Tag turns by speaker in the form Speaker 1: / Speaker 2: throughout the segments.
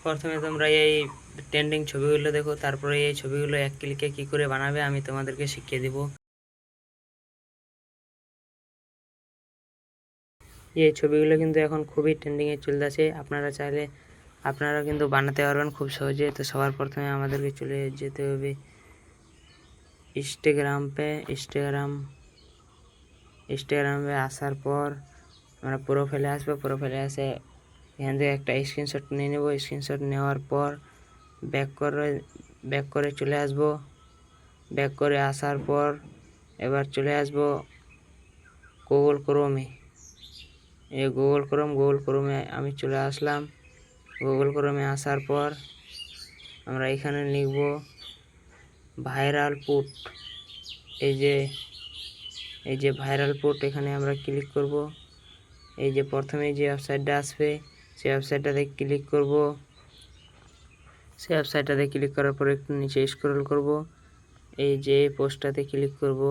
Speaker 1: প্রথমে তোমরা এই ট্রেন্ডিং ছবিগুলো দেখো, তারপরে এই ছবিগুলো এক ক্লিকে কি করে বানাবে আমি তোমাদেরকে শিখিয়ে দেব। এই ছবিগুলো কিন্তু এখন খুবই ট্রেন্ডিংয়ে চলতেছে, আপনারা চাইলে আপনারা কিন্তু বানাতে পারবেন খুব সহজে। তো সবার প্রথমে আমাদেরকে চলে যেতে হবে ইনস্টাগ্রামে আসার পর আমরা প্রোফাইলে আসবো। প্রোফাইলে এসে এখান থেকে একটা স্ক্রিনশট নিয়ে নেব। স্ক্রিনশট নেওয়ার পর ব্যাক করে চলে আসব। ব্যাক করে আসার পর এবার চলে আসব গুগল ক্রোমে। এই গুগল ক্রোমে আমি চলে আসলাম। গুগল ক্রোমে আসার পর আমরা এখানে লিখব ভাইরাল পুট। এই যে ভাইরাল পুট, এখানে আমরা ক্লিক করব। এই যে প্রথমে যে ওয়েবসাইটটা আসবে সেই ওয়েবসাইটটাতে ক্লিক করব। সেই ওয়েবসাইটটাতে ক্লিক করার পর একটু নিচে স্ক্রল করব। এই যে পোস্টটাতে ক্লিক করব।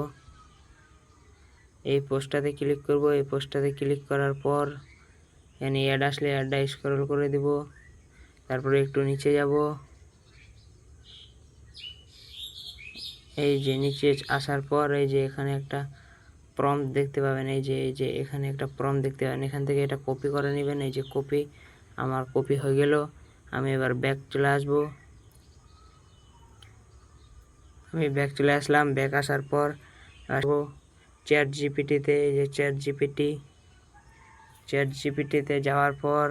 Speaker 1: এই পোস্টটাতে ক্লিক করার পর এখানে অ্যাড আসলে অ্যাডটা স্ক্রল করে দেব। তারপরে একটু নিচে যাব। এই যে নিচে আসার পর এই যে এখানে একটা প্রম্পট দেখতে পাবেন। এই যে এখানে একটা প্রম্পট দেখতে পাবেন, এখান থেকে এটা কপি করে নেবেন। এই যে কপি, আমার কপি হয়ে গেল। আমি এবার ব্যাক চলে আসব। আমি ব্যাক চলে আসলাম। ব্যাক আসার পর আসবো চ্যাট জিপিটিতে। এই যে চ্যাট জিপিটিতে যাওয়ার পর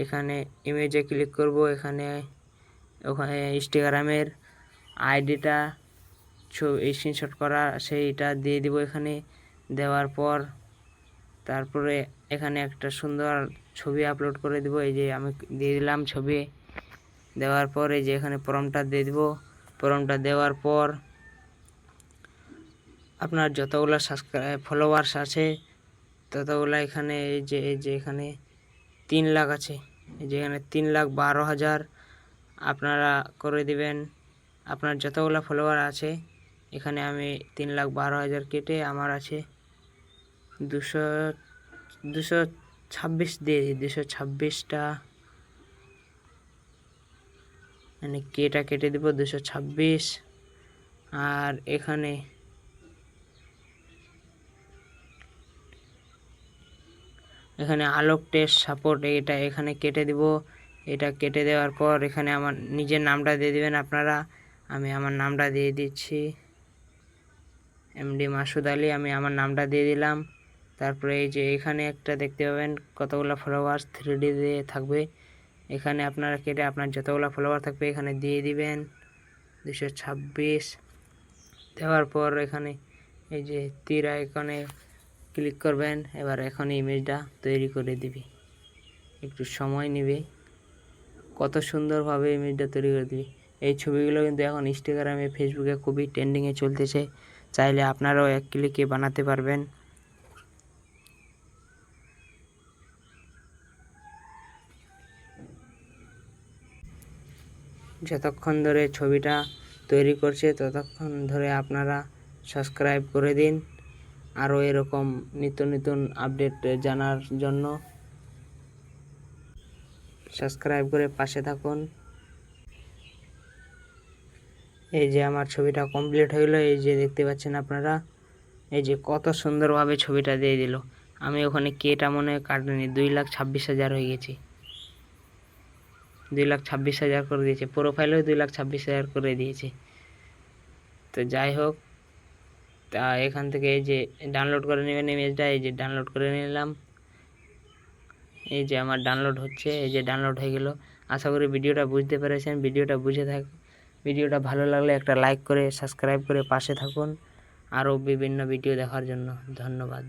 Speaker 1: এখানে ইমেজে ক্লিক করব। ওখানে ইনস্টাগ্রামের আইডিটা স্ক্রিনশট করা সেইটা দিয়ে দিব। এখানে দেওয়ার পর তারপরে এখানে একটা সুন্দর ছবি আপলোড করে দিব। এই যে আমি দিয়ে দিলাম ছবি। দেওয়ার পর এই যে এখানে প্রম্পটটা দিয়ে দিব। প্রম্পটটা দেওয়ার পর আপনার যতগুলো ফলোয়ার্স আছে ততগুলো এখানে এই যে এখানে 3 লাখ আছে। এই যে এখানে 3,12,000 আপনারা করে দিবেন। আপনার যতগুলো ফলোয়ার আছে এখানে আমি 3,12,000 কেটে আমার আছে 226 দিয়ে দিই। 226টা মানে কেটা কেটে দিব 226। আর এখানে আলোক টেস্ট সাপোর্ট এটা এখানে কেটে দিব। এটা কেটে দেওয়ার পর এখানে আমার নিজের নামটা দিয়ে দিবেন আপনারা। আমি আমার নামটা দিয়ে দিচ্ছি এমডি মাসুদ আলী। আমি আমার নামটা দিয়ে দিলাম। তারপরে এই যে এখানে একটা দেখতে পাবেন কতগুলো ফলোয়ার্স 3D দিয়ে থাকবে। এখানে আপনারা কেটে আপনার যতগুলো ফলোয়ার থাকবে এখানে দিয়ে দিবেন 226। দেওয়ার পর এখানে এই যে তীর আইকনে ক্লিক করবেন। এবার এখন ইমেজটা তৈরি করে দিবি, একটু সময় নেবে। কত সুন্দরভাবে ইমেজটা তৈরি করে দিবি। এই ছবিগুলো কিন্তু এখন ইনস্টাগ্রামে ফেসবুকে খুবই ট্রেন্ডিংয়ে চলতেছে, চাইলে আপনারাও এক ক্লিকে বানাতে পারবেন। যতক্ষণ ধরে ছবিটা তৈরি করছে ততক্ষণ ধরে আপনারা সাবস্ক্রাইব করে দিন আরও এরকম নিত্য নতুন আপডেট জানার জন্য। সাবস্ক্রাইব করে পাশে থাকুন। এই যে আমার ছবিটা কমপ্লিট হয়ে গেলো। এই যে দেখতে পাচ্ছেন আপনারা, এই যে কত সুন্দরভাবে ছবিটা দিয়ে দিল। আমি ওখানে কেটা মনে কাটিনি, 2,26,000 হয়ে গেছে। 2,26,000 করে দিয়েছে। প্রোফাইলেও 2,26,000 করে দিয়েছে। তো যাই হোক, তা এখান থেকে এই যে ডাউনলোড করে নেবেন ইমেজটা। এই যে ডাউনলোড করে নিলাম। এই যে আমার ডাউনলোড হচ্ছে। এই যে ডাউনলোড হয়ে গেল। আশা করি ভিডিওটা বুঝতে পেরেছেন। ভিডিওটা ভালো লাগলে একটা লাইক করে সাবস্ক্রাইব করে পাশে থাকুন আরও বিভিন্ন ভিডিও দেখার জন্য। ধন্যবাদ।